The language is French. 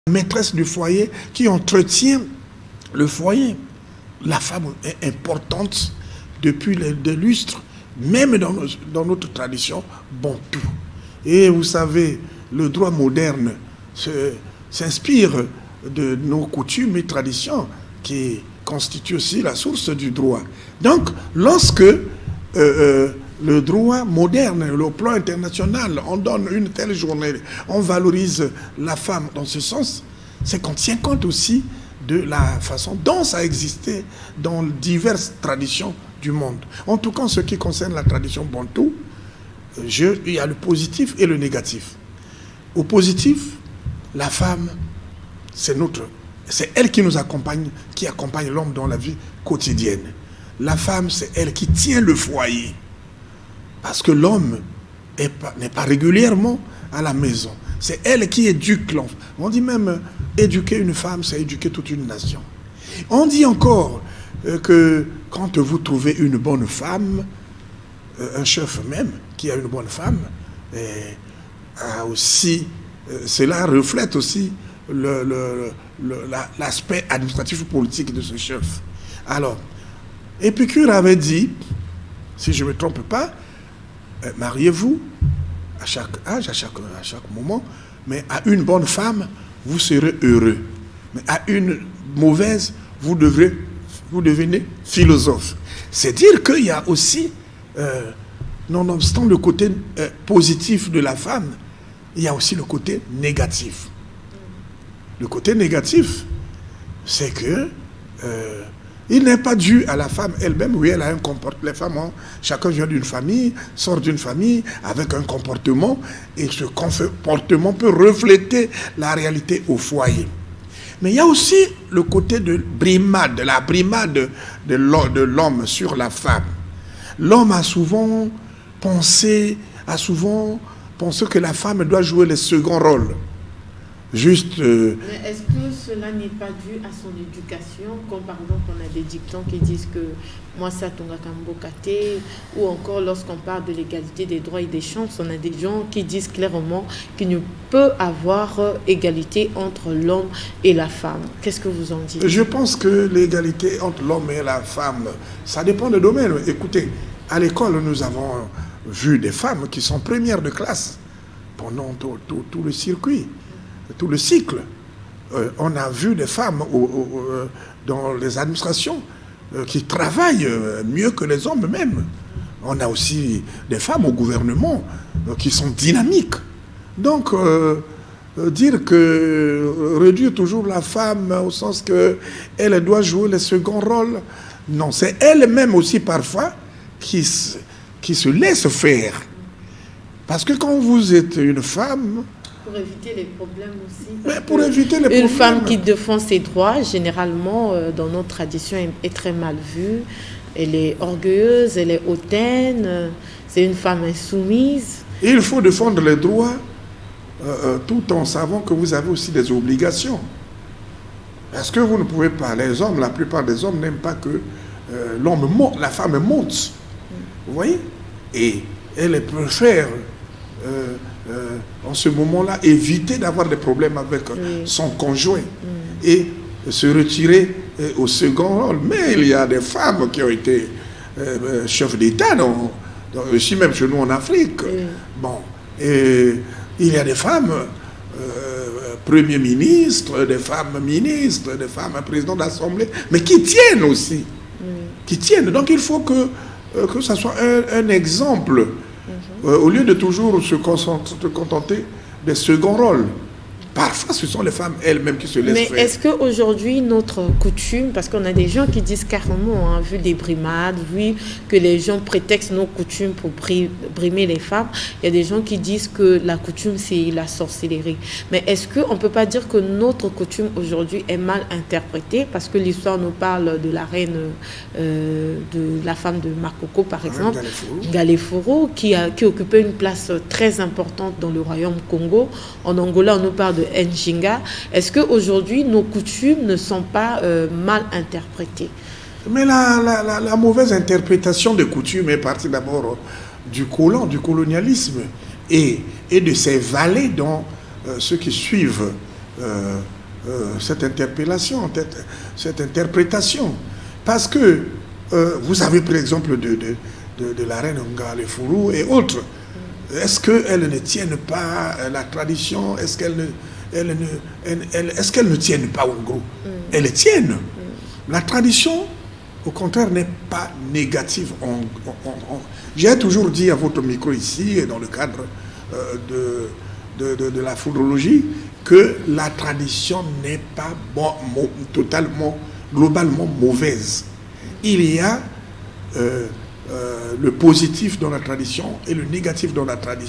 maîtresse du foyer qui entretient le foyer. La femme est importante depuis des lustres, même dans notre tradition bantou. Et vous savez, le droit moderne s'inspire de nos coutumes et traditions qui constituent aussi la source du droit. Donc, lorsque le droit moderne, le plan international, on donne une telle journée, on valorise la femme dans ce sens, c'est qu'on tient compte aussi de la façon dont ça a existé dans diverses traditions du monde. En tout cas, en ce qui concerne la tradition bantou, il y a le positif et le négatif. Au positif, la femme, c'est elle qui nous accompagne, qui accompagne l'homme dans la vie quotidienne. La femme, c'est elle qui tient le foyer. Parce que l'homme n'est pas régulièrement à la maison. C'est elle qui éduque l'enfant. On dit même, éduquer une femme, c'est éduquer toute une nation. On dit encore que quand vous trouvez une bonne femme, un chef même qui a une bonne femme, a aussi, cela reflète aussi l'aspect administratif politique de ce chef. Alors, Épicure avait dit, si je ne me trompe pas, mariez-vous à chaque âge, à chaque moment, mais à une bonne femme, vous serez heureux. Mais à une mauvaise, vous devenez philosophe. C'est dire qu'il y a aussi, nonobstant le côté positif de la femme, il y a aussi le côté négatif. Le côté négatif, c'est que il n'est pas dû à la femme elle-même. Oui, elle a un comportement. Les femmes, chacun vient d'une famille, sort d'une famille avec un comportement, et ce comportement peut refléter la réalité au foyer. Mais il y a aussi le côté de brimade, la brimade de l'homme sur la femme. L'homme a souvent pensé que la femme doit jouer le second rôle. Juste. Mais est-ce que cela n'est pas dû à son éducation? Comme par exemple, on a des dictons qui disent que moi, ça tonga kambokate, ou encore lorsqu'on parle de l'égalité des droits et des chances, on a des gens qui disent clairement qu'il ne peut avoir égalité entre l'homme et la femme. Qu'est-ce que vous en dites? Je pense que l'égalité entre l'homme et la femme, ça dépend des domaines. Écoutez, à l'école, nous avons vu des femmes qui sont premières de classe pendant tout le circuit. Tout le cycle. On a vu des femmes dans les administrations qui travaillent mieux que les hommes même. On a aussi des femmes au gouvernement qui sont dynamiques. Donc, réduire toujours la femme au sens qu'elle doit jouer le second rôle, non, c'est elle-même aussi parfois qui se laisse faire. Parce que quand vous êtes une femme, pour éviter les problèmes aussi. Mais pour éviter les problèmes. Une femme qui défend ses droits, généralement, dans notre tradition, est très mal vue. Elle est orgueilleuse, elle est hautaine, c'est une femme insoumise. Il faut défendre les droits tout en savant que vous avez aussi des obligations. Parce que vous ne pouvez pas, la plupart des hommes n'aiment pas que la femme monte. Vous voyez? Et elle préfère en ce moment-là, éviter d'avoir des problèmes avec son conjoint et se retirer au second rôle. Mais il y a des femmes qui ont été chefs d'État, aussi même chez nous en Afrique. Bon, et il y a des femmes premiers ministres, des femmes ministres, des femmes présidents d'assemblée, mais qui tiennent aussi. Qui tiennent. Donc il faut que ça soit un exemple. Au lieu de toujours se contenter des seconds rôles. Parfois, ce sont les femmes elles-mêmes qui se laissent faire. Mais est-ce qu'aujourd'hui, notre coutume, parce qu'on a des gens qui disent carrément, vu des brimades, vu que les gens prétextent nos coutumes pour brimer les femmes, il y a des gens qui disent que la coutume, c'est la sorcellerie. Mais est-ce qu'on ne peut pas dire que notre coutume aujourd'hui est mal interprétée? Parce que l'histoire nous parle de la reine, de la femme de Makoko, par exemple, Galeforo, qui occupait une place très importante dans le royaume Congo. En Angola, on nous parle de Njinga. Est-ce qu'aujourd'hui, nos coutumes ne sont pas mal interprétées? Mais la mauvaise interprétation des coutumes est partie d'abord du colonialisme et de ces valets dont ceux qui suivent cette interpellation, cette interprétation. Parce que vous avez pris l'exemple de la reine Ngalefuru et autres. Est-ce qu'elles ne tiennent pas la tradition? Est-ce qu'elles ne tiennent pas au gros? Elles tiennent. La tradition, au contraire, n'est pas négative. J'ai toujours dit à votre micro ici, et dans le cadre de la foudrologie, que la tradition n'est pas totalement, globalement mauvaise. Il y a le positif dans la tradition et le négatif dans la tradition.